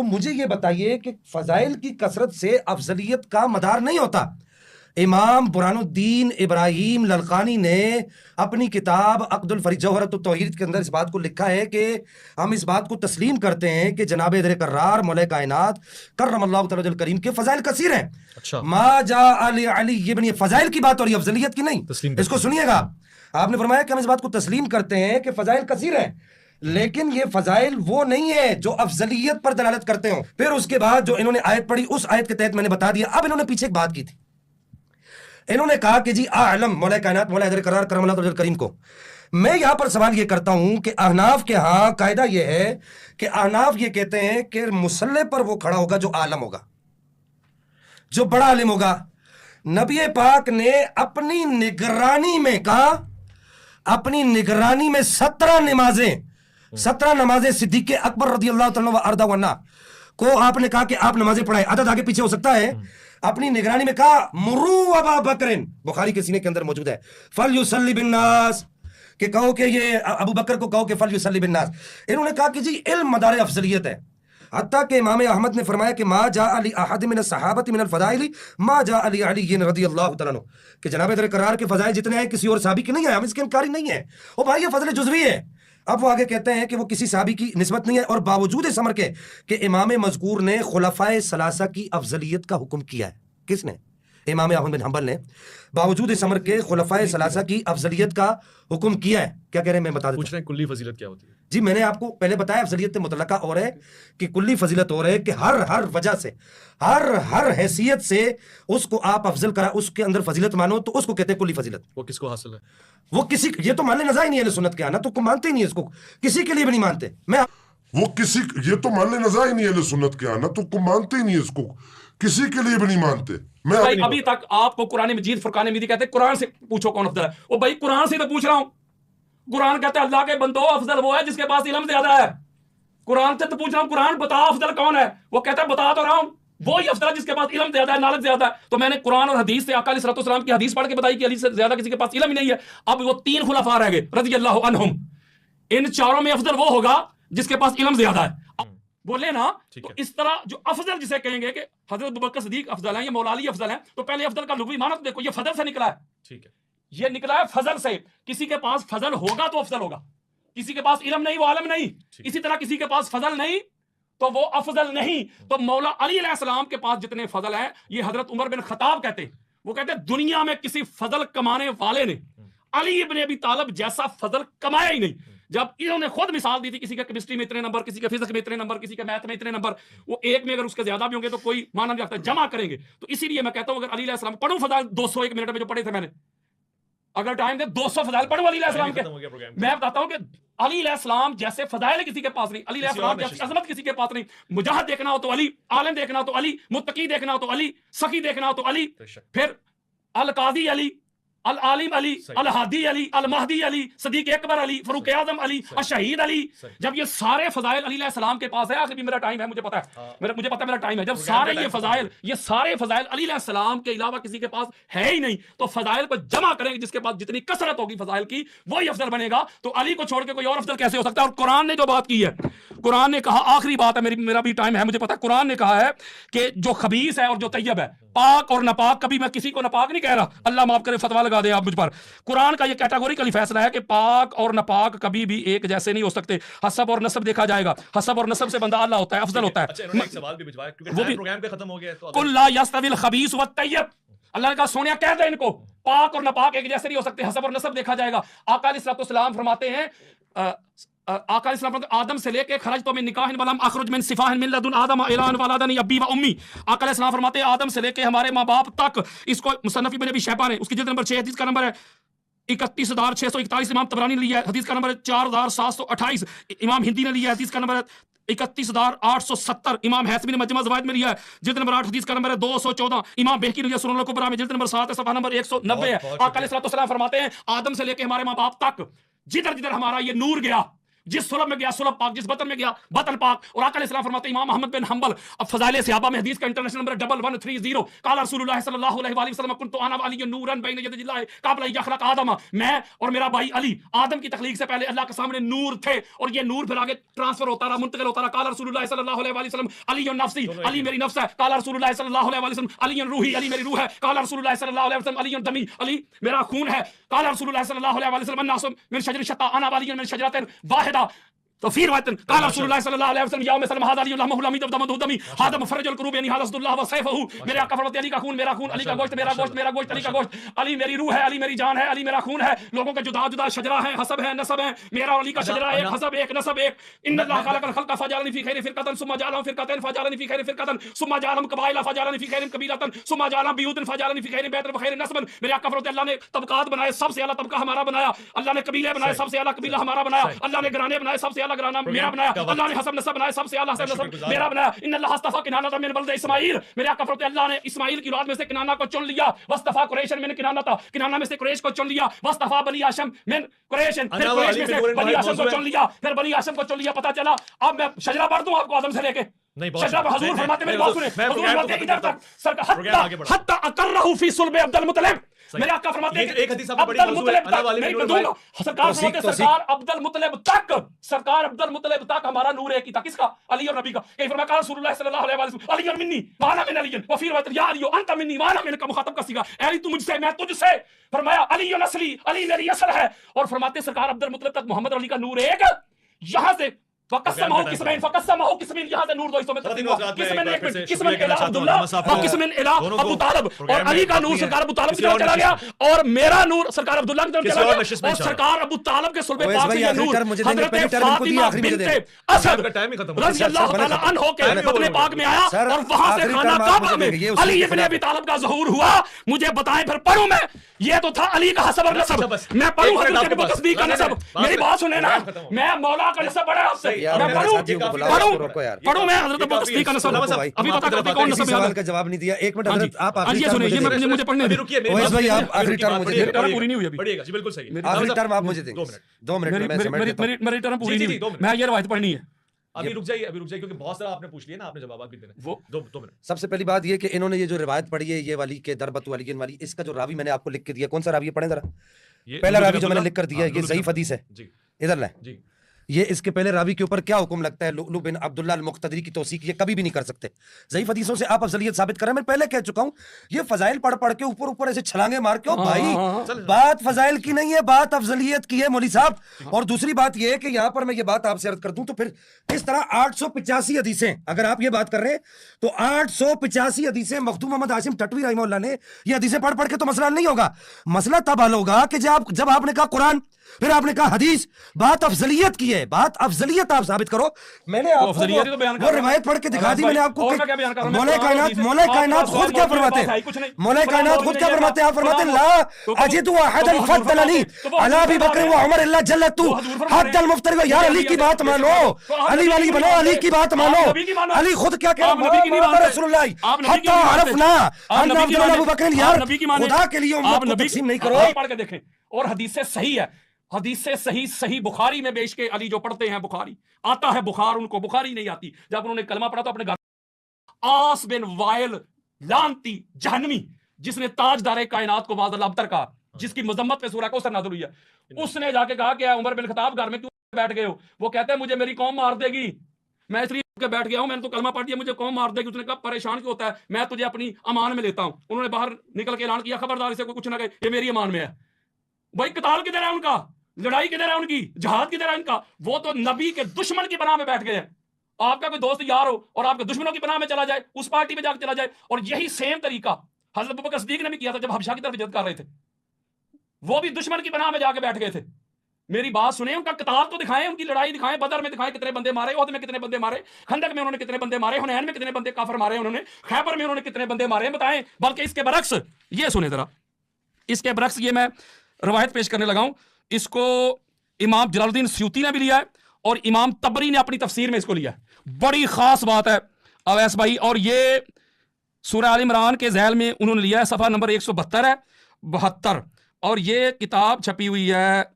तो मुझे ये बताइए कि फजाइल की कसरत से अफजलियत का मदार नहीं होता। इमाम बुरहानुद्दीन इब्राहिम ललकानी ने अपनी किताब अक़्दुल फरीद जौहरतुत तौहीद के अंदर इस बात को लिखा है कि हम इस बात को तस्लीम करते हैं कि जनाब दर कर्रार मौला कायनात कर्रमल्लाहु तआला वजहुल करीम के फजाइल कसीर हैं। अच्छा, मा जा अली अली, ये बनी फजाइल की बात और ये अफजलियत की नहीं। इसको सुनिएगा, आपने फरमाया कि हम इस बात को तस्लीम करते हैं कि फजाइल कसीर हैं, लेकिन ये फजाइल वो नहीं है जो अफजलियत पर दलालत करते हो। फिर उसके बाद जो इन्होंने आयत पढ़ी, उस आयत के तहत मैंने बता दिया। अब इन्होंने पीछे एक बात की थी, इन्होंने कहा कि जी आलम मौला कायनात मौला हैदर करार करमल्लाहु वजहुल करीम को। मैं यहां पर सवाल ये करता हूं कि अहनाफ के यहां कायदा ये है कि अहनाफ ये कहते हैं कि मुसल्ले पर वो खड़ा होगा जो आलम होगा, जो बड़ा आलिम होगा। नबी पाक ने अपनी निगरानी में कहा, अपनी निगरानी में 17 नमाजें सिद्दीक़ अकबर रज़ियल्लाहु तआला अर्दा वन्ना को आपने कहा कि आप नमाजें पढ़ाएं। अदद आगे पीछे हो सकता है। अपनी निगरानी में कहा मुरू अबा बकरिन, बुखारी के सीने के अंदर मौजूद है, फल युसल्ली बिन्नास, कि कहो कि ये अबू बकर को कहो कि फल युसल्ली बिन्नास। इन्होंने कहा कि जी इल्म मदार अफजलियत है। हत्ता कि इमाम अहमद ने फरमाया कि मा जा अली अहद मिन सहाबती मिन फदाइली मा जा अली अली रज़ियल्लाहु तआला अन्हु, कि जनाब दर करार के फजाइल जितने हैं किसी और साहबी के नहीं है, हम इसके इनकारी नहीं है। ओ भाई, ये फजल जुज़वी है। अब वो आगे कहते हैं कि वो किसी साहबी की निस्बत नहीं है, और बावजूद इस अमर के कि इमाम मज़कूर ने खुलफाए सलासा की अफजलियत का हुक्म किया है। किसने? इमाम अहमद बिन हंबल ने बावजूद इस अमर के खुलफाए सलासा की अफजलियत का हुक्म किया है। क्या कह रहे हैं, मैं बता देता हूं। पूछ रहे हैं कुल्ली फजीलत क्या होती है? जी, मैंने आपको पहले बताया अफजलियत मुतलका और है कि कुल्ली फजीलत और है कि हर वजह से, हर हैसियत से उसको आप अफजल करा, उसके अंदर फजीलत मानो, तो उसको कहते हैं कुल्ली फजीलत। वो किसको हासिल है? वो किसी, ये तो मानने नज़ा ही नहीं है सुन्नत के आना, तो मानते ही नहीं है इसको, किसी के लिए भी नहीं मानते। मैं वो किसी, ये तो मानने नज़ा ही नहीं है सुन्नत के आना, तो मानते ही नहीं है इसको, किसी के लिए भी नहीं मानते। मैं भाई अभी तक आपको कुरान मजीद फुरकान मजीद कहते हैं कुरान से पूछो कौन अफजल है। वो भाई कुरान से तो पूछ रहा हूं। कुरान कहता है अल्लाह के बंदो अफजल वो है जिसके पास इल्म ज्यादा है। कुरान से तो पूछ रहा हूं, कुरान बता अफजल कौन है। वो कहता है बता तो रहा हूं, वो ही अफजल है जिसके पास इल्म ज्यादा है, नॉलेज ज्यादा है। तो मैंने कुरान और हदीस से आका अलैहिस्सलाम की हदीस पढ़ के बताई कि अली से ज्यादा किसी के पास इल्म ही नहीं है। अब वो 3 खुलफा रह गए रज़ियल्लाहु अन्हुम, इन चारों में अफजल वो होगा जिसके पास इल्म ज्यादा है। बोले ना, तो इस तरह जो अफजल जिसे कहेंगे कि हजरत अबू बकर सिद्दीक अफजल हैं या मौला अली अफजल हैं, तो पहले अफजल का लुग़वी माना तो देखो ये फजल से निकला है। ठीक है, ये निकला है फजल से। किसी के पास फजल होगा तो अफजल होगा, किसी के पास इल्म नहीं वो आलम नहीं। इसी तरह किसी के पास फजल नहीं तो वो अफजल नहीं। तो मौला अली अलैहिस्सलाम के पास जितने फजल हैं, ये हजरत उमर बिन खत्ताब कहते हैं, वो कहते हैं दुनिया में किसी फजल कमाने वाले ने अली इब्न अबी तालिब जैसा फजल कमाया ही नहीं। जब इन्होंने खुद मिसाल दी थी, किसी के केमिस्ट्री में इतने नंबर, किसी के फिजिक्स में इतने नंबर, किसी के मैथ में इतने नंबर, वो एक में अगर उसके ज्यादा भी होंगे तो कोई माना नहीं रखता, जमा करेंगे। तो इसीलिए मैं कहता हूं अगर अली अलैहिस्सलाम पढ़ूं फजाइल 201 मिनट में जो पढ़े थे मैंने, अगर टाइम दे 200 फजाइल पढ़ूं अली अलैहिस्सलाम के। मैं बताता हूं कि अली अलैहिस्सलाम जैसे फजाइल किसी के पास नहीं, अली अलैहिस्सलाम जैसी अजमत किसी के पास नहीं। मुजाहिद देखना हो तो अली, आलिम देखना हो तो अली, मुत्तकी देखना हो तो अली, सखी देखना हो तो अली, फिर अल काजी अली, अल आलिम अली, अल हादी अली, अल महदी अली, सदीक अकबर अली, फरूक आजम अली, शहीद अली। जब ये सारे फजाइल अली अलैहिस्सलाम के पास है, आखिर भी मेरा टाइम है, मुझे पता है, मुझे पता है मेरा टाइम है। जब सारे ये सारे फजाइल अली अलैहिस्सलाम के अलावा किसी के पास है ही नहीं, तो फजाइल को जमा करेंगे, जिसके पास जितनी कसरत होगी फजाइल की वही अफजल बनेगा। तो अली को छोड़ के कोई और अफजल कैसे हो सकता है? और कुरान ने जो बात की है, कुरान ने कहा, आखिरी बात है, मेरा भी टाइम है, मुझे पता है, कुरान ने कहा है कि जो खबीस है और जो तैयब है, पाक और नापाक, कभी मैं किसी को नापाक नहीं कह रहा, अल्लाह माफ करे, फतवा लगा दे आप मुझ पर। कुरान का ये कैटेगोरिकली फैसला है कि पाक और नापाक कभी भी एक जैसे नहीं हो सकते। हसब और नसब देखा जाएगा, हसब और नसब से बंदा अल्लाह होता है, अफजल होता है। अच्छा, इन्होंने एक सवाल भी भिजवाया क्योंकि वो भी प्रोग्राम का खत्म हो गया है, तो कुल ला यस्तविल खबीस व तैयब, अल्लाह ने कहा सोनिया कह दे इनको, पाक और नापाक एक जैसे नहीं हो सकते, हसब और नसब देखा जाएगा। आका अलैहिस्सलाम फरमाते हैं, आका अलैहिस्सलाम आदम से लेके खरज तो में निकाह वलम अखरुज मिन सिफाह मिन लदुन आदम इलान वलादनी अब्बी व उम्मी। आका अलैहिस्सलाम फरमाते हैं आदम से लेके हमारे माँ बाप तक। इसको मुसन्नफ इब्न अबी शैबा ने, उसकी जिल्द नंबर 6 हदीस का नंबर है 31,641, इमाम तबरानी ने लिया है, हदीस का नंबर है 4,728, इमाम हिंदी ने लिया है, हदीस का नंबर है 31,870, इमाम हैसमी ने मजमा ज़वाइद में लिया है, जिल्द नंबर 8 हदीस का नंबर है 214, इमाम बेहकी ने लिया सुनन कुबरा में जिल्द नंबर 7 है, सफ़ा नंबर 190 है। आका अलैहिस्सलाम फरमाते हैं आदम से लेके हमारे माँ बाप तक जिधर जिधर हमारा ये नूर गया, जिस सुलभ में गया सुलभ पाक, जिस बतन में गया बतन पाक। और आका अलैहिस्सलाम फरमाते हैं, इमाम अहमद बिन हंबल अब फज़ाइल सहाबा में हदीस का इंटरनेशनल नंबर 1130, काला रसूलुल्लाह सल्लल्लाहु अलैहि वसल्लम कुन्तु अना व अली नूरन बैन यदिल्लाह क़ब्ल अन यख़लक़ आदम, मैं और मेरा भाई अली आदम की तख्लीक से पहले अल्लाह के सामने नूर थे, और ये नूर फिर आगे ट्रांसफर होता रहा, मुंतकिल होता रहा। काला रसूलुल्लाह सल्लल्लाहु अलैहि वसल्लम अली नफ्सी, अली मेरी नफ्स है। काला रसूलुल्लाह सल्लल्लाहु अलैहि वसल्लम अली रूही, अली मेरी रूह है। काला रसूलुल्लाह सल्लल्लाहु अलैहि वसल्लम अली दमी, अली मेरा खून है। काला रसूलुल्लाह सल्लल्लाहु अलैहि वसल्लम अन्नासु मिन शजरिन शत्ता अना वलियुन मिन शजरतिन वाहिदा। तो फिर वतन काला रसूलुल्लाह सल्लल्लाहु अलैहि वसल्लम यौम सलम हादा अली लहमुल हमीद दमदु दमी हादा मुफरजुल कुरूब यानी हादा अब्दुल्लाह व सैफहु, मेरे आका फरमाते अली का खून मेरा खून, अली का गोश्त मेरा गोश्त, मेरा गोश्त अली का गोश्त। अली मेरी रूह है, अली मेरी जान है, अली मेरा खून है। लोगों के जुदा जुदा शजरा है, हसब है, नसब है। मेरा और अली का शजरा एक, हसब एक, नसब एक। इन्नल्लाह खलक़ल खल्क़ फजअलनी फी खैरि फिरक़तन सुम्मा जअलहु फिरक़तैन फजअलनी फी खैरि फिरक़तन सुम्मा जअलहु क़बाइला फजअलनी फी खैरि क़बीलतन सुम्मा जअलहु बियूतन फजअलनी फी खैरि बैतन व खैरि नस्बन। मेरे आका फरमाते अल्लाह ने तबक़ात बनाए, सबसे आला तबका हमारा बनाया। अल्लाह ने कबीले बनाए, सबसे आला कबीला हमारा बनाया। अल्लाह ने घराने बनाए, सबसे आला घराना मेरा बनाया। अल्लाह ने हसब नसब बनाए, सबसे आला हसब नसब मेरा बनाया। इन्नल्लाह अस्तफा किनाना मिन बलद इस्माइल, मेरे आका फरमाते अल्लाह ने इस्माइल की औलाद में से किनाना को चुन लिया। वस्तफा कुरैश मिन किनाना था, किनाना में से कुरैश को चुन लिया। वस्तफा बनी हाशिम मिन कुरैश, फिर कुरैश में से बनी हाशिम को चुन लिया, फिर बनी हाशिम को चुन लिया। पता चला अब मैं शजरा पढ़ दूं आपको आदम से लेके शजरा पे। हुजूर फरमाते मेरी बात सुने, हुजूर फरमाते इधर तक सरकार हत्ता अकर्रहु फी सुल्ब अब्दुल मुत्तलिब। मेरे आका फरमाते हैं एक हदीस आपने पढ़ी अब्दुल मुत्तलिब तक वाले मैं में दूंगा। सरकार फरमाते सरकार अब्दुल मुत्तलिब तक, सरकार अब्दुल मुत्तलिब तक हमारा नूर एक ही था। किसका? अली और नबी का। कहीं फरमाया काला रसूलुल्लाह सल्लल्लाहु अलैहि वसल्लम अली मिन्नी व अना मिन अली व फिर वत या अली अंत मिन्नी व अना मिनका, मुखातब का सीगा अली तू मुझसे मैं तुझसे। फरमाया अली नस्ली, अली मेरी असल है। और फरमाते सरकार अब्दुल मुत्तलिब तक मोहम्मद अली का नूर एक, यहां से फकस्सम हो किस्मैन यहां से नूर दो हिस्सों में तकसीम हुआ। किस्मन इला अब्दुल्लाह और किस्मन इला अबू तालिब। और अली का नूर सरकार अबू तालिब की तरफ चला गया, और मेरा नूर सरकार अब्दुल्लाह की तरफ चला गया। और सरकार अबू तालिब के सुल्बे पाक से ये नूर हजरत फातिमा बिन्ते असद रज़ियल्लाहु तआला अन्हा के बतने पाक में आया, और वहां से खाना काबा में अली इब्न अबी तालिब का ज़हूर हुआ। मुझे बताएं फिर पढ़ूं मैं? ये तो था अली का हसब और नसब, मैं पढ़ूं हजरत अबू बकर सिद्दीक का नसब? मेरी बात सुने ना, मैं मौला का नसब बड़ा आपसे मैं पढ़ूं मैं हजरत अबू बकर सिद्दीक का नसब। अभी पता करते कौन नसब सवाल का जवाब नहीं दिया। एक मिनट हजरत आप आखिरी ये सुनिए, ये मुझे पढ़ने दीजिए। रुकिए ओवैस भाई आप आखिरी टर्म मुझे टर्म पूरी नहीं हुई अभी। पढ़िएगा जी, बिल्कुल सही। आखिरी टर्म आप मुझे दें। 2 मिनट मेरी टर्म पूरी नहीं हुई, मैं ये रवायत पढ़नी है। अभी रुक जाइए क्योंकि बहुत सारा आपने पूछ लिया ना, आपने जवाब भी देना। वो 2 मिनट। सबसे पहली बात ये कि इन्होंने ये जो रिवायत पढ़ी है ये वाली के दरबतु अलीन वाली, इसका जो रावी मैंने आपको लिख के दिया, कौन सा रावी है? पढ़ें जरा। पहला रावी जो मैंने लिख कर दिया है ये ज़ईफ हदीस है, जी इधर लाए। जी ये इसके पहले रावी के ऊपर क्या हुक्म लगता है? लुलु बिन अब्दुल्लाह अल-मुक्तदरी की तौसीक ये कभी भी नहीं कर सकते। ज़ईफ हदीसों से आप अफजलियत साबित करें, मैं पहले कह चुका हूं। ये फजाइल पढ़ पढ़ के ऊपर ऊपर ऐसे छलांगे मार के, भाई बात फजाइल की नहीं है, बात अफजलियत की है मौली साहब। और दूसरी बात ये है कि यहाँ पर मैं ये बात आपसे अर्ज कर दूं तो फिर इस तरह 885 हदीसें अगर आप ये बात कर रहे हैं तो 885 हदीसें मखदूम मोहम्मद हाशिम टटवी रहमतुल्लाह ने ये हदीसें पढ़ पढ़ के तो मसला नहीं होगा। मसला तब हल होगा कि जब आपने कहा कुरान, फिर आपने कहा हदीस, बात अफजलियत की है, बात अफजलियत आप साबित करो। मैंने आपको वो रिवायत पढ़ के दिखा दी। मैंने आपको मौला कायनात खुद क्या फरमाते हैं? मौला कायनात खुद क्या फरमाते हैं? आप फरमाते हैं ला अजिदु अहदन फद्दलनी अला अबी बकर व उमर इल्ला जल्लतु हद्दल मुफ्तरी। यार अली की बात मानो, अली वाली बनो, अली की बात मानो। अली खुद क्या कह रहे हैं? रसूलुल्लाह हत्ता अरफना अन्ना अब्दुल्लाह अबू बकर। यार खुदा के लिए उम्मत को तकसीम नहीं करो। पढ़ के देखें, और हदीस से सही है, हदीस से सही बुखारी में बेच के अली जो पढ़ते हैं, बुखारी आता है, बुखार उनको बुखारी नहीं आती। जब उन्होंने कलमा पढ़ा तो अपने घर आस बिन वाइल लानती जहन्नमी, जिसने ताजदारे कायनात को वाज़ अब्तर कहा, जिसकी मजम्मत पे सूरह कौसर नाज़िल हुई है, उसने जाके कहा कि उमर बिन खत्ताब घर में क्यों बैठ गए हो? वो कहते हैं मुझे मेरी कौम मार देगी, मैं इसलिए के बैठ गया हूं, मैंने तो कलमा पढ़ दिया, मुझे कौम मार देगी। उसने कहा परेशान क्यों होता है, मैं तुझे अपनी अमान में लेता हूं। उन्होंने बाहर निकल के ऐलान किया खबरदार इसे कोई कुछ ना कहे, ये मेरी अमान में है। भाई कताल किधर है उनका? लड़ाई किधर है उनकी? जहाद किधर है इनका? वो तो नबी के दुश्मन की पनाह में बैठ गए हैं। आपका कोई दोस्त यार हो और आपके दुश्मनों की पनाह में चला जाए, उस पार्टी में जाकर चला जाए। और यही सेम तरीका हजरत अबू बकर सिद्दीक ने भी किया था जब हबशा की तरफ हिजरत कर रहे थे, वो भी दुश्मन की पनाह में जाके बैठ गए थे। मेरी बात सुने, उनका कताल तो दिखाएं, उनकी लड़ाई दिखाएं, बदर में दिखाएं कितने बंदे मारे, ओहद में कितने बंदे मारे, खंदक में उन्होंने कितने बंदे मारे, हुनैन में कितने बंदे काफिर मारे उन्होंने, खैबर में उन्होंने कितने बंदे मारे बताएं। बल्कि इसके बरक्स ये सुने जरा, इसके बरक्स ये मैं रवायत पेश करने लगा हूं। इसको इमाम जलालुद्दीन सयूती ने भी लिया है और इमाम तबरी ने अपनी तफसीर में इसको लिया है। बड़ी खास बात है अवैस भाई, और ये सूरह आल इमरान के ज़ैल में उन्होंने लिया है, सफ़ा नंबर 172 है 72, और ये किताब छपी हुई है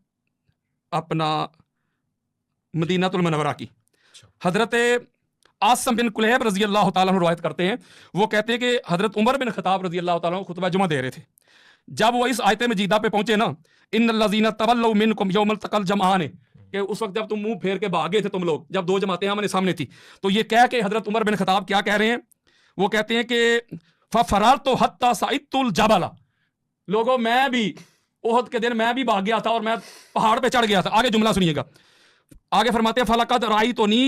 अपना मदीनातुल मुनव्वरा की। हजरत आसिम बिन कुलैब रजी अल्लाह ताला अन्हु रवायत करते हैं, वो कहते हैं कि हजरत उमर बिन खत्ताब रजी अल्लाह ताला अन्हु खुतबा जुमा दे रहे थे। जब वो इस आयत मजीदा पे पहुंचे ना, इन्नल्लज़ीना तवल्लौ मिनकुम यौमल तक़ल जमआन, कि उस वक्त जब तुम मुंह फेर के भागे थे तुम लोग, जब दो जमातें आमने सामने थी, तो ये कह के हजरत उमर बिन खत्ताब क्या कह रहे हैं, वो कहते हैं कि फरारतु हत्ता सइदतुल जबला, लोगों मैं भी ओहद के दिन मैं भी भाग गया था और मैं पहाड़ पे चढ़ गया था। आगे जुमला सुनिएगा, आगे फरमाते हैं फलकद राइतुनी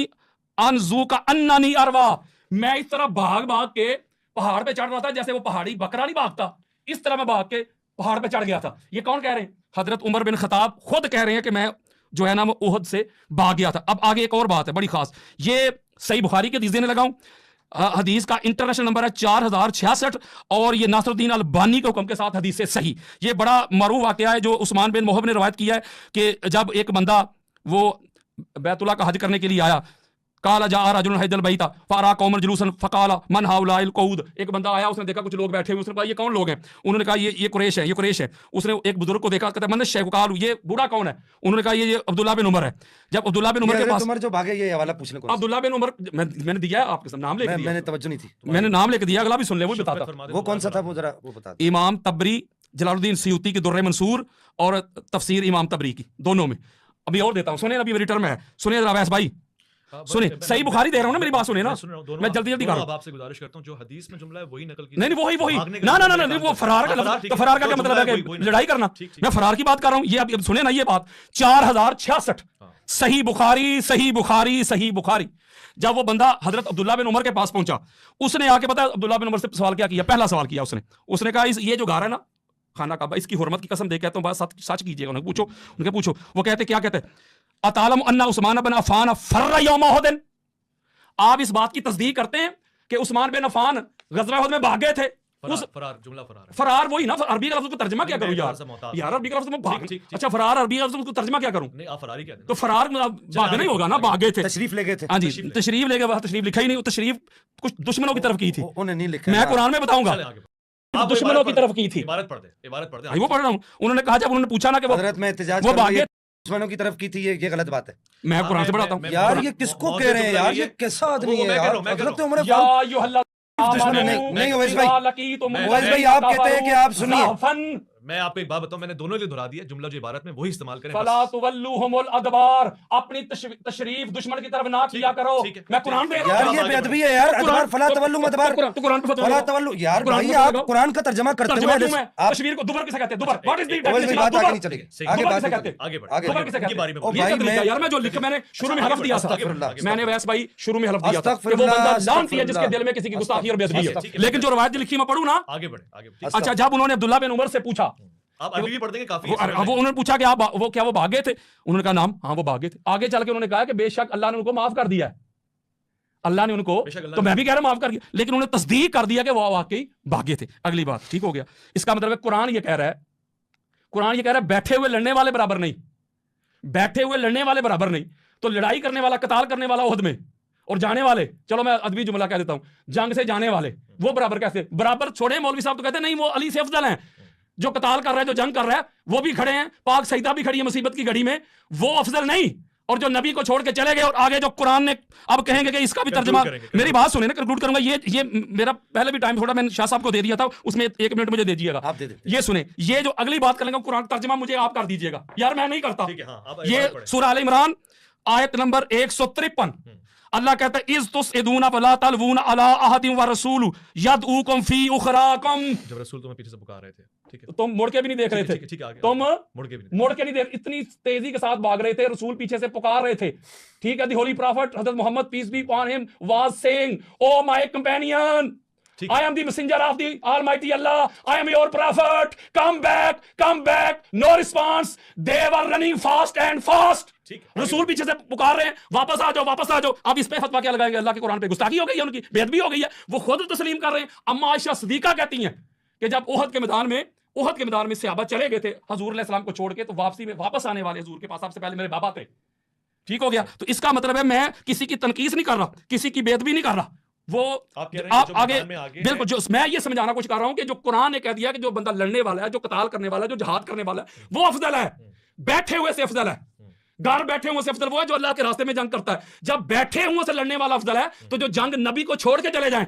अनजू का अन्नानी अरवा, मैं इस तरह भाग भाग के पहाड़ पे चढ़ रहा था जैसे वो पहाड़ी बकरा नहीं भागता, इस तरह मैं भाग के पहाड़ पे चढ़ गया था। ये कौन कह रहे हैं? हजरत उमर बिन खत्ताब खुद कह रहे हैं कि मैं जो है ना वो ओहद से भाग गया था। अब आगे एक और बात है बड़ी खास, ये सही बुखारी के हदीस देने लगाऊं, हदीस का इंटरनेशनल नंबर है 4066 और ये नासरुद्दीन अलबानी के हुक्म के साथ हदीस से सही। ये बड़ा मरूफ वाकया है जो उस्मान बिन मोहब ने रवायत किया है कि जब एक बंदा वो बैतुल्लाह का हज करने के लिए आया, काला जा रजुलन हजल बैता फरा कौमन जुलूसन फकाला मन हाउलाइल कऊद, एक बंदा आया, उसने देखा कुछ लोग बैठे हुए, उसने कहा ये कौन लोग हैं? उन्होंने कहा ये कुरैश है, ये कुरैश है। उसने एक बुजुर्ग को देखा, कहता मन शेख कालू, ये बूढ़ा कौन है? उन्होंने कहा ये अब्दुल्लाह बिन उमर है। जब अब्दुल्लाह बिन उमर के पास उमर जो भागे, ये हवाला पूछने को, अब्दुल्लाह बिन उमर मैंने दिया है आपके नाम लेके दिया, मैंने तवज्जो नहीं थी, मैंने नाम लेके दिया, अगला भी सुन ले, वो बताता। वो कौन सा था वो जरा वो बता। इमाम तबरी जलालुद्दीन सयूती की दुर्र मंसूर और तफसीर इमाम तबरी की, दोनों में। अभी और देता हूँ, सुनिए, अभी रिटर्न में है, सुनिए जरा अवैस भाई, सुनिए, सही बुखारी दे रहा हूं ना, मेरी बात सुनिए ना, मैं जल्दी जल्दी कर रहा हूं। आपसे गुजारिश करता हूं, जो हदीस में जुमला है वही नकल की। नहीं वही ना वो फरार का लफ्ज़, तो फरार का क्या मतलब है कि लड़ाई करना? मैं फरार की बात कर रहा हूं। ये अब सुने ना ये बात, 4066 सही बुखारी, सही बुखारी, सही बुखारी। जब वो बंदा हजरत अब्दुल्लाह बिन उमर के पास पहुंचा, उसने आके पता अब्दुल्लाह बिन उमर से सवाल क्या किया? पहला सवाल किया उसने कहा ये जो घर है ना खाना काबा, इसकी हुर्मत की कसम दे कहता हूं, बात सच कीजिएगा। उन्हें पूछो, वो कहते क्या कहते, अतालम अन्ना उस्मान बिन अफ़ान फर्रा यौम उहद, आप इस बात की तस्दीक करते हैं कि उस्मान बिन अफ़ान ग़ज़वा उहद में भाग गए थे? फरार वही ना, अरबी का लफ्ज़ को तर्जुमा क्या करूं यार अरबी का लफ्ज़ में भाग, अच्छा फरार अरबी का लफ्ज़ को तर्जुमा क्या करूं? नहीं आप फरारी कहते हैं, तो फरार भागना ही होगा ना, भाग गए थे, तशरीफ ले गए थे। हाँ जी, तशरीफ ले गए, तशरीफ लिखा ही नहीं, तशरीफ कुछ दुश्मनों की तरफ की थी, उन्हें नहीं लिखा, मैं कुरान में बताऊंगा, दुश्मनों की तरफ की थी। इबारत पढ़ दे, वो पढ़ रहा हूं। उन्होंने कहा, जब उन्होंने पूछा ना कि वो भाग गए, दुश्मनों की तरफ की थी, ये गलत बात है। मैं कुरान से पढ़ाता हूं यार, ये किसको कह रहे हैं यार, ये कैसा आदमी है यार? हजरत उमर नहीं ओवैस भाई, आप कहते हैं कि आप सुनिए, मैं आपको एक बात बताऊं, मैंने दोनों के लिए दोहरा दिया, जुमला जो इबारत में वही इस्तेमाल करें। फला तुवल्लुहुमुल अदबार, अपनी तशरीफ दुश्मन की तरफ ना किया करो। मैं कुरान में यार ये बेअदबी है यार, अदबार फला तवल्लु अदबार, तो कुरान पे फला तवल्लु, यार भाई आप कुरान का तर्जुमा करते हुए आप तशरीफ को दुबर किसे कहते हैं? दुबर, व्हाट इज द ओवैस भाई, बात आगे नहीं चलेगी, आगे बात किसे कहते हैं? आगे दुबर किसे कहते हैं? ओ भाई मैं यार मैं जो लिखा, मैंने शुरू में हलफ दिया था, मैंने वैस भाई शुरू में हलफ दिया था कि वो अस्तगफिरुल्लाह, बंदा लानती है जिसके दिल में किसी की गुस्ताखी और बेअदबी है। लेकिन जो रवायत लिखी मैं पढ़ूं ना, आगे बढ़े। अच्छा, जब उन्होंने अब्दुल्लाह बिन उमर से पूछा, आप अभी भी पढ़ देंगे काफी। अब उन्होंने पूछा कि आप वो क्या वो भाग गए थे? उन्होंने कहा नाम, हाँ वो भाग गए थे। आगे चल के उन्होंने कहा कि बेशक अल्लाह ने उनको माफ कर दिया है, अल्लाह ने उनको, तो मैं भी कह रहा हूं माफ कर दिया, लेकिन उन्होंने तस्दीक कर दिया कि वो वाकई भागे थे। अगली बात, ठीक हो गया। इसका मतलब है कुरान ये कह रहा है बैठे हुए लड़ने वाले बराबर नहीं, बैठे हुए लड़ने वाले बराबर नहीं। तो लड़ाई करने वाला, कताल करने वाला उहद में, और जाने वाले, चलो मैं अदबी जुमला कह देता हूं, जंग से जाने वाले वो बराबर कैसे? बराबर छोड़े, मौलवी साहब तो कहते नहीं वो अली से अफजल हैं, जो कताल कर रहा है, जो जंग कर रहा है, वो भी खड़े हैं, पाक सईदा भी खड़ी है मुसीबत की घड़ी में, वो अफजल नहीं। और जो नबी को छोड़ के चले गए, और आगे जो कुरान ने अब कहेंगे कि इसका भी तर्जुमा, मेरी बात सुने ना, कंक्लूड करूंगा। ये मेरा पहले भी टाइम थोड़ा मैंने शाह साहब को दे दिया था, उसमें 1 मिनट मुझे दे दीजिएगा। ये सुने, ये जो अगली बात करेंगे कुरान तर्जुमा मुझे आप कर दीजिएगा यार, मैं नहीं करता। ये सूरह आल इमरान आयत नंबर 153, अल्लाह कहता है इज़ तुस्इदूना फला तलवूना अला अहदिन व रसूलु यदऊकुम फी उखराकुम, जब रसूल तुम्हें पीछे से पुकार रहे थे, ठीक है, तुम मुड़ के भी नहीं देख रहे थे, तुम मुड़ के नहीं देख, इतनी तेजी के साथ भाग रहे थे, रसूल पीछे से पुकार रहे थे, ठीक है। The holy prophet Hazrat Muhammad peace be upon him was saying, O my companion, I am the messenger of the Almighty Allah. I am your prophet. Come back. No response. They were running fast and fast. रसूल पीछे से पुकार रहे हैं, वापस आ जाओ। अब इस पे फतवा क्या लगाएंगे? अल्लाह के कुरान पे गुस्ताखी हो गई है, उनकी बेअदबी हो गई है, वो खुद तस्लीम कर रहे हैं। अम्मा आयशा सिद्दीका कहती हैं कि जब ओहद के मैदान में सहाबा चले गए थे हजूर अलैहि सलाम को छोड़ के, तो वापस आने वाले हजूर के पास सबसे पहले मेरे बाबा थे, ठीक हो गया। तो इसका मतलब है मैं किसी की तनकीस नहीं कर रहा, किसी की बेअदबी नहीं कर रहा, वो आप आगे बिल्कुल, जो मैं ये समझाना कुछ कर रहा हूं कि जो कुरान ने कह दिया कि जो बंदा लड़ने वाला है, जो कताल करने वाला है, जो जहाद करने वाला है, वो अफजल है, बैठे हुए से अफजल है। घर बैठे हुए से अफजल वो है जो अल्लाह के रास्ते में जंग करता है। जब बैठे हुए से लड़ने वाला अफजल है तो जो जंग नबी को छोड़ के चले जाएं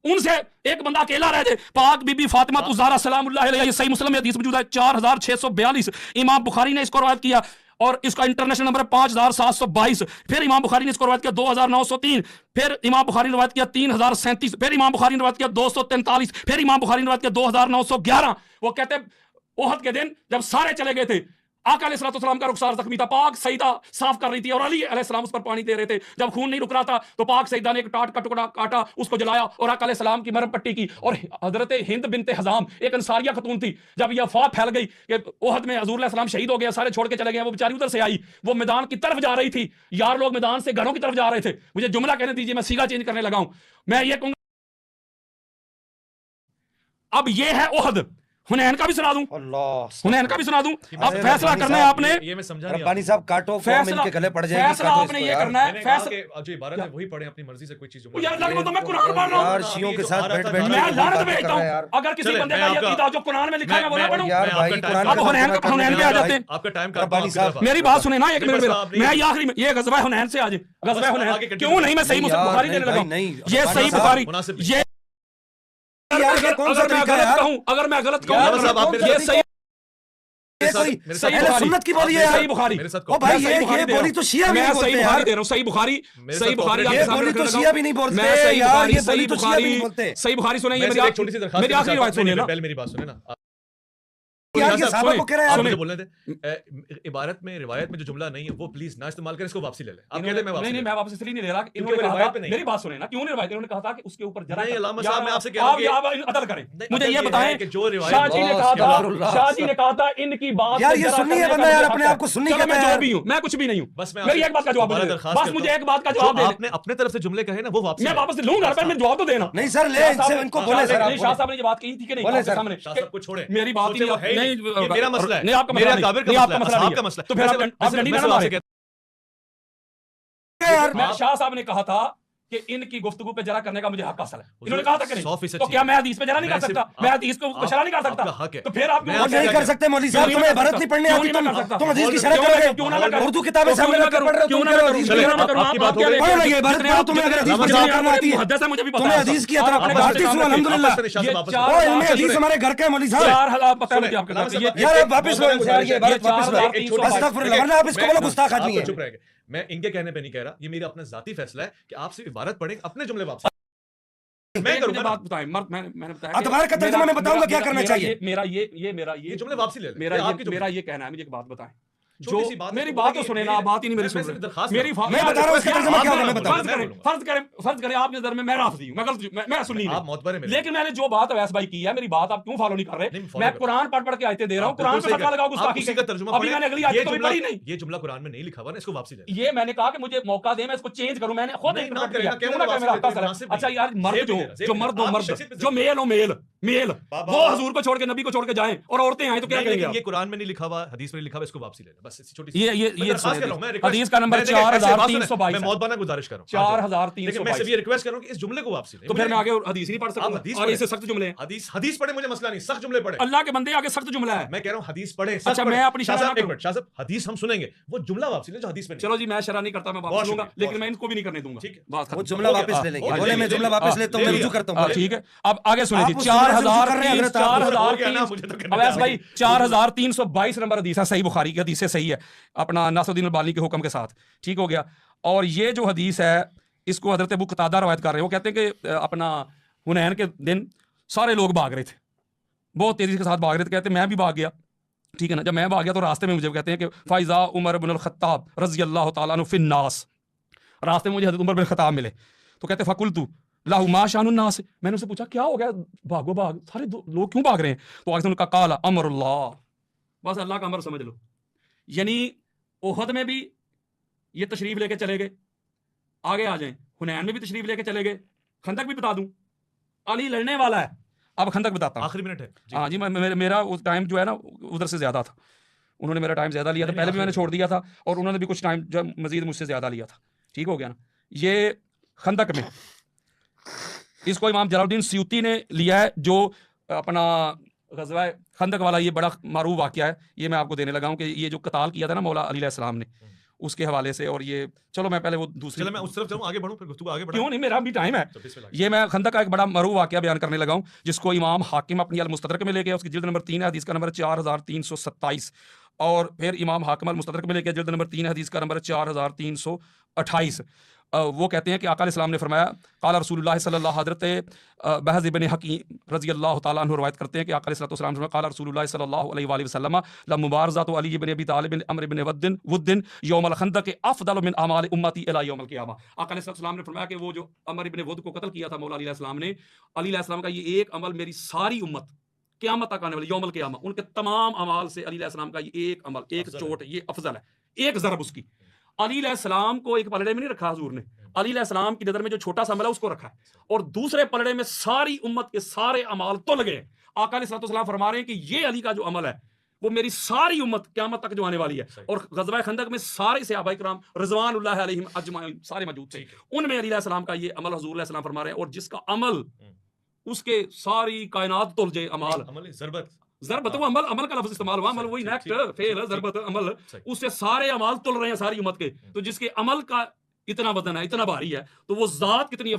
उनसे एक बंदा अकेला रह जाए। पाक बीबी फातिमा तुज़ारा सलामुल्लाह अलैहा, ये सही मुस्लिम में हदीस मौजूद है 4642, इमाम बुखारी ने इसको रवायत किया और इसका इंटरनेशनल नंबर है 5722। फिर इमाम बुखारी ने इसको रवायत किया 2903, फिर इमाम बुखारी ने रवायत किया 3037, फिर इमाम बुखारी ने रवायत किया 243, फिर इमाम बुखारी ने रवायत किया 2911। वो कहते हैं ओहद के दिन जब सारे चले गए थे, आका अलैहिस्सलाम का रुखसार जख्मी था, पाक सईदा साफ कर रही थी और अली अलैहिस्सलाम उस पर पानी दे रहे थे। जब खून नहीं रुक रहा था तो पाक सईदा ने एक टाट का टुकड़ा काटा, उसको जलाया और आका अलैहिस्सलाम की मरहम पट्टी की। और हजरत हिंद बिनते हजाम एक अंसारिया खतून थी, जब यह अफवाह फैल गई कि ओहद में हजूर अलैहिस्सलाम शहीद हो गया, सारे छोड़ के चले गए, वो बेचारी उधर से आई, वो मैदान की तरफ जा रही थी। यार लोग मैदान से घरों की तरफ जा रहे थे। मुझे जुमला कहने दीजिए, मैं सीगा चेंज करने लगा हूं। मैं ये कहूंगा अब ये है ओहद, हुनैन का भी सुना दूं, हुनैन का भी सुना दूं। अब फैसला करना है आपने, ये मैं समझा नहीं रब्बानी साहब काटो, फैसला इनके गले पड़ जाएगी, फैसला काटो आपने इसको ये यार। करना है। मैंने कहा फैसला कि जो इबारत है वही पढ़े अपनी मर्जी से, कोई चीज जुमला यार लगभग तो मैं कुरान पढ़ रहा यार हूं, शियों के साथ बैठ बैठ मैं लानत भेजता हूं। अगर किसी चले, बंदे मैं का ये आपका- अकीदा जो कुरान में लिखा है मैं वो ना पढ़ूं। यार भाई आपका कुरान अब हुनैन पे आ जाते हैं। आपका टाइम का रब्बानी साहब, मेरी बात सुने ना एक मिनट मेरा, आपने- मैं ये आखिरी में ये गजवा हुनैन से आज गजवा हुनैन आगे continue क्यों नहीं, मैं सही नहीं मुस्लिम यार, बुखारी नहीं देने लगा हूं। भाई, नहीं। ये रब्बानी सही साहब, बुखारी, मुनासिब ये यार ये कौन सा अगर मैं तरीका है गलत यार? कहूं, अगर मैं गलत यार, कहूं, साहब, आप मेरे ये साथ- सही ये कोई मेरे साथ अहले बुखारी। सुन्नत की बोली है यार। सही बुखारी, मेरे साथ ओ भाई मैं सही ये बुखारी दे रहा बोली हूं। तो शिया भी मैं नहीं सही बोलते बुखारी यार। दे रहा हूं, सही बुखारी, मेरे सही साथ बुखारी ये आपके सामने बोली तो रखने लगा शिया हूं। भी नहीं बोलते मैं सही यार, बुखारी, ये बोली सही तो शिया भी नहीं बोलते। बुखारी, सही बुखारी सुने, ये मैं मेरी सिर्फ एक छोटी सी दरखास्त मेरी आखिरी बात सुनिए ना। पहले मेरी बात सुने ना। यार ये सुने, साहबा को कह रहा है आप यार। मुझे बोलने दे, इबारत में रिवायत में जो जुमला नहीं है वो प्लीज ना इस्तेमाल करें, इसको वापसी ले ले। आप कहते हैं मैं वापसी नहीं, ले मैं वापस इसलिए नहीं ले रहा कि क्योंकि इन्होंने वो कहा रिवायत था, पे नहीं मेरी बात सुने ना, क्यों नहीं रिवायत, इन्होंने कहा था कि उसके ऊपर जरा नहीं, अल्लामा यार, साहब, मैं आपसे कह रहा हूं कि- आप अदल करें। नहीं, मुझे अदल ये ये बताएं है कि जो रिवायत- शाह जी ने कहा था, अल्लाह, शाह जी ने कहा था इनकी बात यार पे ये जरा सुन्नी है करने का बंदा यार, मुझे अपने हक आप को है। सुन्नी चलो मैं कहता है जो यार। भी हूं, मैं कुछ भी नहीं हूं, बस मैं मेरी एक बात का जवाब दोबारा दे, दरखास्त बस करता मुझे हूं। एक बात का जो जवाब दे। आपने अपने तरफ से जुमले कहे ना वो वापसी मैं ले। वापस लूंगा, पर मैं जवाब तो देना। नहीं सर ले, शाह साहब इनसे ने- इनको शाह बोले साहब सर ने- आप नहीं, शाह साहब ने ये बात कही थी कि नहीं बोले आपके सर। सामने शाह साहब को छोड़े, मेरी बात ही सोचे वो नहीं, है ही नहीं, नहीं। ये मेरा मसला है, नहीं आपका मेरा मसला काबिर का नहीं, आपका मसला है, मसला आपका नहीं मसला है। तो फिर मैं आप सिर्फ- डंडी मैं ना सिर्फ मारे। आपसे यार मैं शाह साहब ने कहा था कि इनकी गुफ्तगू पे जरा करने का मुझे हक हासिल है। इन्होंने कहा था कि नहीं, 100% तो क्या मैं हदीस पे जरा नहीं मैं कर सकता? सिर्फ- मैं हदीस को शरा नहीं कर सकता? आपका हक है। तो फिर आप क्यों मैं वो आपसे नहीं क्या कर सकते मौलवी साहब, तुम्हें भारत नहीं पढ़ने आती, तुम हदीस की शरह करोगे, क्यों ना मैं करूं? उर्दू किताबें क्यों सामने ना रखकर करूं? पढ़ रहे हो, क्यों तुम ना करो करूं? हदीस क्यों की ना शरह। करूं? आपकी आप बात क्या हो गई। लेके- पढ़ रही है, भारत जितने पढ़ो, आप- तुम्हें अगर हदीस जितने की आप- शरह करना आती है, मुहद्दिस है, मुझे भी पता तुम्हें है। हदीस की तरह आपने बात शाह ही सुनो, साहब ने- अल्हम्दुलिल्लाह। आपस में शाह ये साहब वापस चार ले। ओ हजार इनमें हदीस हमारे घर का है मौलवी साहब। 4000 पता है मुझे आपके घर का। ये यार आप वापस लो इनसे यार, ये भारत वापस लो। 4300 अस्तगफिरुल्लाह, वरना आप इसको बोलो गुस्ताख आदमी आप है। चुप रहेंगे। मैं इनके कहने पे नहीं कह रहा, ये मेरा अपना जाती फैसला है कि आप सिर्फ इबारत पढ़ें, अपने जुमले वापस मैं मुझे करूंगा बात बताएं, मैंने बताया कि अतबार का तर्जुमा मैं बताऊंगा क्या करना चाहिए। मेरा ये ये जुमले वापसी ले लें। मेरा ये ये आपके जुमले। मेरा ये कहना है, मुझे एक बात बताएं जो छोटी सी बात है, मेरी तो बात तो बोलेंगे, सुने ना, मेरी- बात ही नहीं मेरी मैं सुन सिर्फ रहे। दरखास्त मेरी कर रहा हूं। मैं बता रहा हूं, इसका तर्जुमा क्या होगा, मैं बताऊं। फर्ज करें आपकी नजर में मैं राफजी हूं, मैं गलत, मैं सुन्नी आप नहीं, मोतबर है मेरे। लेकिन मैंने जो बात अवैस भाई की है, मेरी बात आप क्यों फॉलो नहीं कर नहीं, रहे? follow मैं कर कुरान पढ़ के आयतें दे रहा हूं, आप कुरान बिल्कुल पे सही फतवा कह- लगाओ आप गुस्ताखी उसी का तर्जुमा अभी पढ़ें। मैंने अगली ये आयत तो भी जुमला- पढ़ी नहीं। ये जुमला कुरान में नहीं लिखा हुआ ना, इसको वापसी ले लें। ये मैंने कहा कि मुझे मौका दे, मैं इसको चेंज करूं, मैंने खुद नहीं, इंटरप्रेट ना किया। करें, क्यों ना ना करें, मेरा हक मुनासिब है? अच्छा यार, मर्द जेब जो में देना, जेब जो में मर्द देना। हो, आप मर्द शख्सियत पे जो मेल हो, मेल बाबा। वो हजूर को छोड़ के नबी को छोड़ के जाएं और औरतें आए तो क्या नहीं, करेंगे लेकिन आप? ये कुरान में नहीं लिखा हुआ, हदीस में नहीं लिखा हुआ, इसको वापसी ले लें। बस छोटी सी ये मैं दरख्वास्त सुने कर रहा हूं, मैं थे। रिक्वेस्ट- हदीस का नंबर मैं देखिए, ऐसे बात सुने, 4322 मैं मौत बाना गुजारिश कर रहा हूं। 4322। लेकिन मैं सिर्फ ये रिक्वेस्ट कर रहा हूं कि इस जुमले को वापसी लें। तो फिर मैं आगे हदीस नहीं पढ़ आप सकूंगा हदीस और पढ़ें। इससे सख्त जुमले हैं। हदीस पढ़े, मुझे मसला नहीं, सख्त जुमले पढ़े। अल्लाह के बंदे आगे सख्त जुमला है। मैं कह रहा हूं हदीस पढ़े। अच्छा, मैं अपनी शाह शरह साहब ना एक मिनट, शाह साहब हदीस हम सुनेंगे, वो जुमला वापसी ले जो हदीस में नहीं। चलो जी, मैं शरा नहीं करता, मैं बहुत वापस लूंगा, शुक्रिया, लेकिन बहुत मैं इनको भी नहीं करने दूंगा। ठीक है। बात वो खत्म। जुमला ओके, वापस ले लेंगे, ओके, बोले मैं ले जुमला लिया। वापस लेता हूं, मैं ले रुजू लिया। करता हूं। ठीक है, अब आगे सुनिए आप जी। उस जुमले से रुजू कर रहे हैं, हजरत, आप हो गया ना, मुझे तो करने अवैस दे। भाई 4322 नंबर हदीस है, सही बुखारी की हदीस से सही है, अपना नासरुद्दीन अलबानी के हुक्म के साथ, ठीक हो गया। और ये जो हदीस है इसको हजरत अबू कतादा रवायत कर रहे हैं। वो कहते हैं कि अपना हुनैन के दिन सारे लोग भाग रहे थे, बहुत तेजी के साथ भाग रहे थे। कहते हैं मैं भी भाग गया, ठीक है ना। जब मैं भाग गया तो रास्ते में मुझे कहते हैं कि फाइजा उमर इब्न अल खत्ताब रज़ी अल्लाह तआला अन्हु फिन नास, रास्ते में मुझे हज़रत उमर बिन खत्ताब मिले तो कहते फ़कुल तू लाहु मा शानुन नास, मैंने उससे पूछा क्या हो गया, भागो भाग, सारे लोग क्यों भाग रहे हैं? तो आगे उनका काला अमरुल्लाह, बस अल्लाह का अमर समझ लो। यानी ओहद में भी ये तशरीफ लेके चले गए, आगे आ जाएं, हुनैन में भी तशरीफ लेके चले गए। खंदक भी बता दूं, अली लड़ने वाला है। अब खंदक बताता हूं। आखिरी मिनट है जी। हाँ जी, मेरा उस टाइम जो है ना उधर से ज़्यादा था, उन्होंने मेरा टाइम ज़्यादा लिया था, पहले भी मैंने छोड़ दिया था और उन्होंने भी कुछ टाइम जो मज़ीद मुझसे ज़्यादा लिया था, ठीक हो गया ना। ये खंदक में इसको इमाम जलालुद्दीन सयूती ने लिया है, जो अपना गज़वा खंदक वाला ये बड़ा मारूफ वाक़या है, ये मैं आपको देने लगा हूँ कि ये जो कताल किया था ना मौला अली अलैहिस्सलाम ने, उसके हवाले से। और ये चलो मैं पहले वो दूसरी, चलो मैं उस तरफ चलूं, आगे बढ़ूं, फिर गुफ्तगू आगे बढ़ाऊं। क्यों नहीं, मेरा भी टाइम है। तो बिस्मिल्लाह। ये मैं खंदक का एक बड़ा मरूफ वाक़या बयान करने लगा हूँ, जिसको इमाम हाकिम अपनी अल मुस्तदरक में लेके, उसकी जिल्द नंबर 3 है, हदीस का नंबर 4327, और फिर इमाम हाकिम अल मुस्तदरक में लेके जिल्द नंबर 3 है, हदीस का नंबर 4328। वो कहते हैं कि आका अलैहिस्सलाम ने फरमाया, काला रसूलुल्लाह सल्लल्लाहु हज़रत बहज़ इब्न हकीम रज़ी अल्लाह तआला अन्हु रवायत करते हैं कि आका अलैहिस्सलाम ने फरमाया, काला रसूलुल्लाह सल्लल्लाहु अलैहि वसल्लम ला मुबारज़ातु अली इब्न अबी तालिब अम्र इब्न वद्दिन यौमल खंदक अफ़दल मिन अमाल उम्मती इला यौमल क़ियामा। आका अलैहिस्सलाम ने फरमाया कि वो जो अमर इब्न वद्द को कत्ल किया था मौला अली अलैहिस्सलाम ने, अली अलैहिस्सलाम का ये एक अमल मेरी सारी उम्मत क़यामत तक आने वाली यौमल क़ियामा, उनके तमाम अमाल से अली अलैहिस्सलाम का ये एक अमल, एक चोट, ये अफजल है, एक ज़रब उसकी। अली अलैहिस्सलाम को एक पलड़े में नहीं रखा हुजूर ने, अली अलैहिस्सलाम की नज़र में जो छोटा सा अमल है उसको रखा है, और दूसरे पलड़े में सारी उम्मत के सारे अमाल तुल गए। आका अलैहिस्सलाम फरमा रहे हैं कि ये अली का जो अमल है वो मेरी सारी उम्मत क़यामत तक जो आने वाली है। और ग़ज़वा खंदक में सारे सहाबा किराम रिज़वानुल्लाह अलैहिम अजमाइन सारे मौजूद थे, उनमें अली अलैहिस्सलाम का ये अमल हुजूर अलैहिस्सलाम फरमा रहे हैं, और जिसका अमल उसके सारी कायनात तुल जाए अमाल। अमल ज़रबत, ज़रबत वो अमल, अमल का लफ्ज़ इस्तेमाल हुआ, अमल वही नेक्स्ट फेल है, ज़रबत अमल, उससे सारे अमाल तुल रहे हैं सारी उम्मत के। तो जिसके अमल का इतना वजन है, इतना भारी है, तो वो ज़ात कितनी